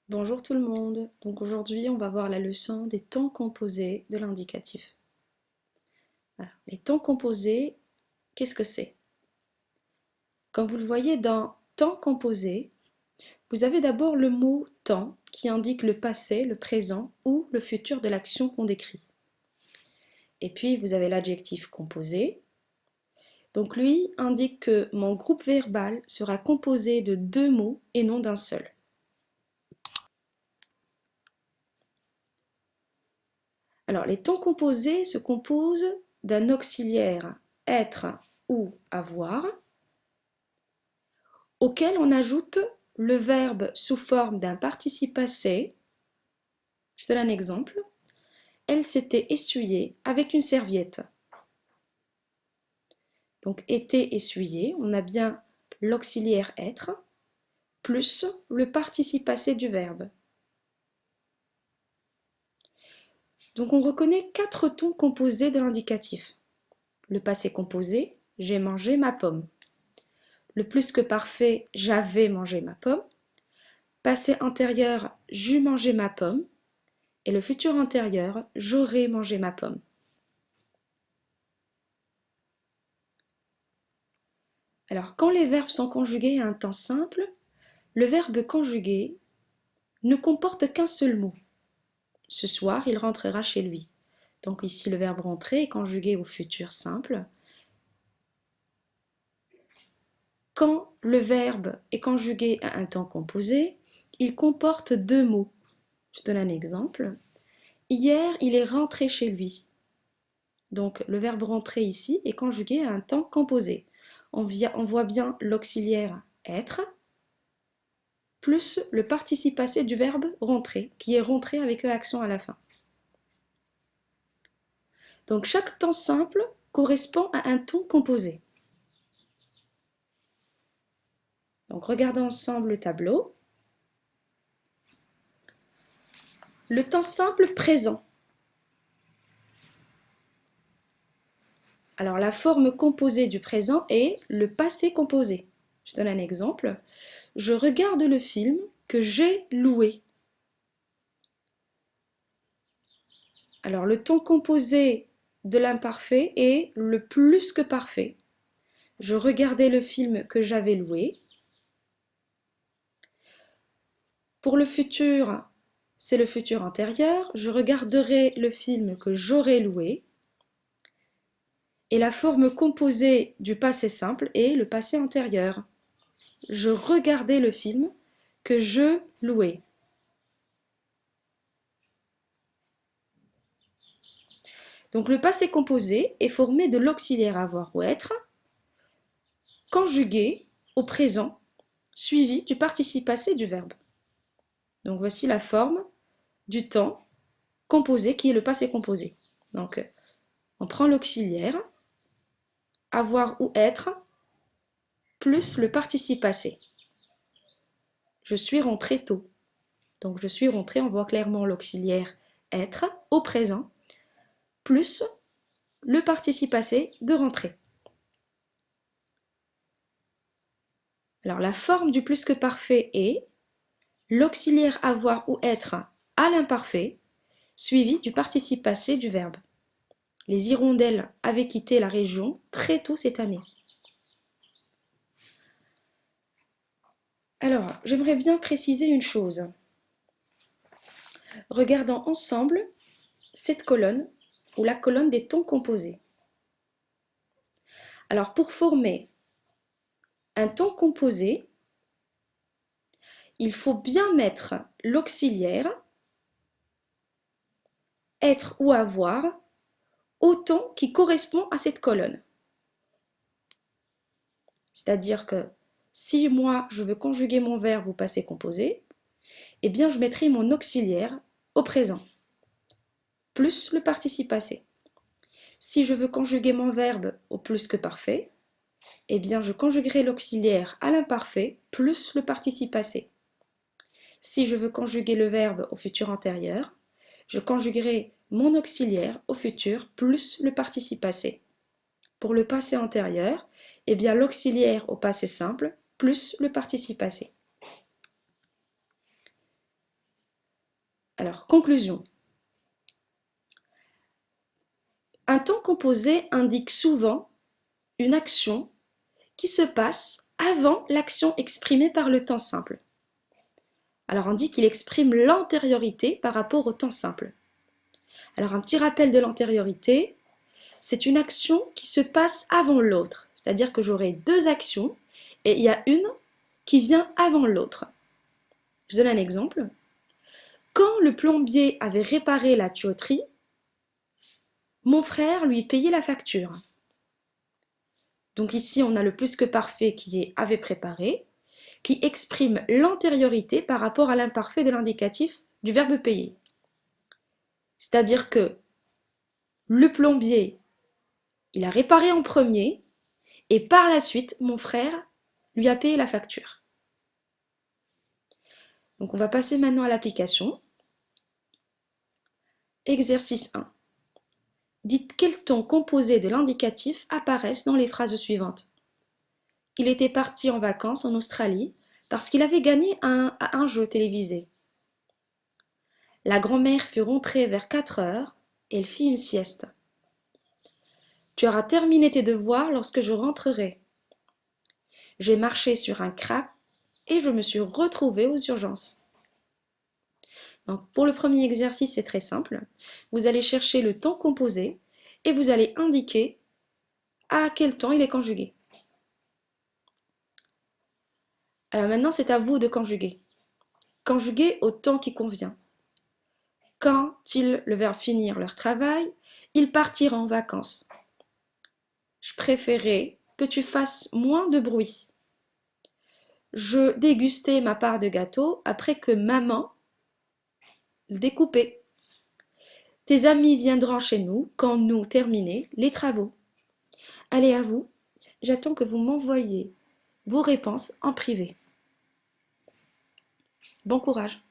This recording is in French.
Bonjour tout le monde. Donc aujourd'hui, on va voir la leçon des temps composés de l'indicatif. Voilà. Les temps composés, qu'est-ce que c'est? Comme vous le voyez dans temps composé, vous avez d'abord le mot temps qui indique le passé, le présent ou le futur de l'action qu'on décrit. Et puis vous avez l'adjectif composé. Donc lui indique que mon groupe verbal sera composé de deux mots et non d'un seul. Alors, les temps composés se composent d'un auxiliaire être ou avoir, auquel on ajoute le verbe sous forme d'un participe passé. Je donne un exemple. Elle s'était essuyée avec une serviette. Donc, était essuyée, on a bien l'auxiliaire être plus le participe passé du verbe. Donc, on reconnaît quatre tons composés de l'indicatif. Le passé composé, j'ai mangé ma pomme. Le plus que parfait, j'avais mangé ma pomme. Passé antérieur, j'eus mangé ma pomme. Et le futur antérieur, j'aurais mangé ma pomme. Alors, quand les verbes sont conjugués à un temps simple, le verbe conjugué ne comporte qu'un seul mot. Ce soir, il rentrera chez lui. Donc ici, le verbe rentrer est conjugué au futur simple. Quand le verbe est conjugué à un temps composé, il comporte deux mots. Je donne un exemple. Hier, il est rentré chez lui. Donc le verbe rentrer ici est conjugué à un temps composé. On voit bien l'auxiliaire être plus le participe passé du verbe rentrer, qui est rentré avec accent à la fin. Donc chaque temps simple correspond à un ton composé. Donc regardons ensemble le tableau. Le temps simple présent. Alors la forme composée du présent est le passé composé. Je donne un exemple. Je regarde le film que j'ai loué. Alors le ton composé de l'imparfait est le plus que parfait. Je regardais le film que j'avais loué. Pour le futur, c'est le futur antérieur. Je regarderai le film que j'aurais loué. Et la forme composée du passé simple est le passé antérieur. Je regardais le film que je louais. Donc le passé composé est formé de l'auxiliaire avoir ou être, conjugué au présent, suivi du participe passé du verbe. Donc voici la forme du temps composé qui est le passé composé. Donc on prend l'auxiliaire, avoir ou être, plus le participe passé. Je suis rentré tôt. Donc je suis rentré, on voit clairement l'auxiliaire être au présent, plus le participe passé de rentrer. Alors la forme du plus que parfait est l'auxiliaire avoir ou être à l'imparfait, suivi du participe passé du verbe. Les hirondelles avaient quitté la région très tôt cette année. Alors, j'aimerais bien préciser une chose. Regardons ensemble cette colonne ou la colonne des tons composés. Alors, pour former un ton composé, il faut bien mettre l'auxiliaire être ou avoir au ton qui correspond à cette colonne. C'est-à-dire que si moi je veux conjuguer mon verbe au passé composé, eh bien je mettrai mon auxiliaire au présent, plus le participe passé. Si je veux conjuguer mon verbe au plus que parfait, eh bien je conjuguerai l'auxiliaire à l'imparfait plus le participe passé. Si je veux conjuguer le verbe au futur antérieur, je conjuguerai mon auxiliaire au futur plus le participe passé. Pour le passé antérieur, eh bien l'auxiliaire au passé simple plus le participe passé. Alors, conclusion. Un temps composé indique souvent une action qui se passe avant l'action exprimée par le temps simple. Alors on dit qu'il exprime l'antériorité par rapport au temps simple. Alors un petit rappel de l'antériorité, c'est une action qui se passe avant l'autre. C'est-à-dire que j'aurai deux actions et il y a une qui vient avant l'autre. Je donne un exemple. Quand le plombier avait réparé la tuyauterie, mon frère lui payait la facture. Donc ici, on a le plus que parfait qui est avait préparé, qui exprime l'antériorité par rapport à l'imparfait de l'indicatif du verbe payer. C'est-à-dire que le plombier, il a réparé en premier et par la suite, mon frère lui a payé la facture. Donc on va passer maintenant à l'application. Exercice 1. Dites quels tons composés de l'indicatif apparaissent dans les phrases suivantes. Il était parti en vacances en Australie parce qu'il avait gagné à un jeu télévisé. La grand-mère fut rentrée vers 4 heures et elle fit une sieste. Tu auras terminé tes devoirs lorsque je rentrerai. J'ai marché sur un crabe et je me suis retrouvée aux urgences. Donc, pour le premier exercice, c'est très simple. Vous allez chercher le temps composé et vous allez indiquer à quel temps il est conjugué. Alors maintenant, c'est à vous de conjuguer. Conjuguer au temps qui convient. Quand ils, le verbe finir leur travail, ils partiront en vacances. Je préférais que tu fasses moins de bruit. Je dégustais ma part de gâteau après que maman découpait. Tes amis viendront chez nous quand nous terminer les travaux. Allez à vous, j'attends que vous m'envoyiez vos réponses en privé. Bon courage.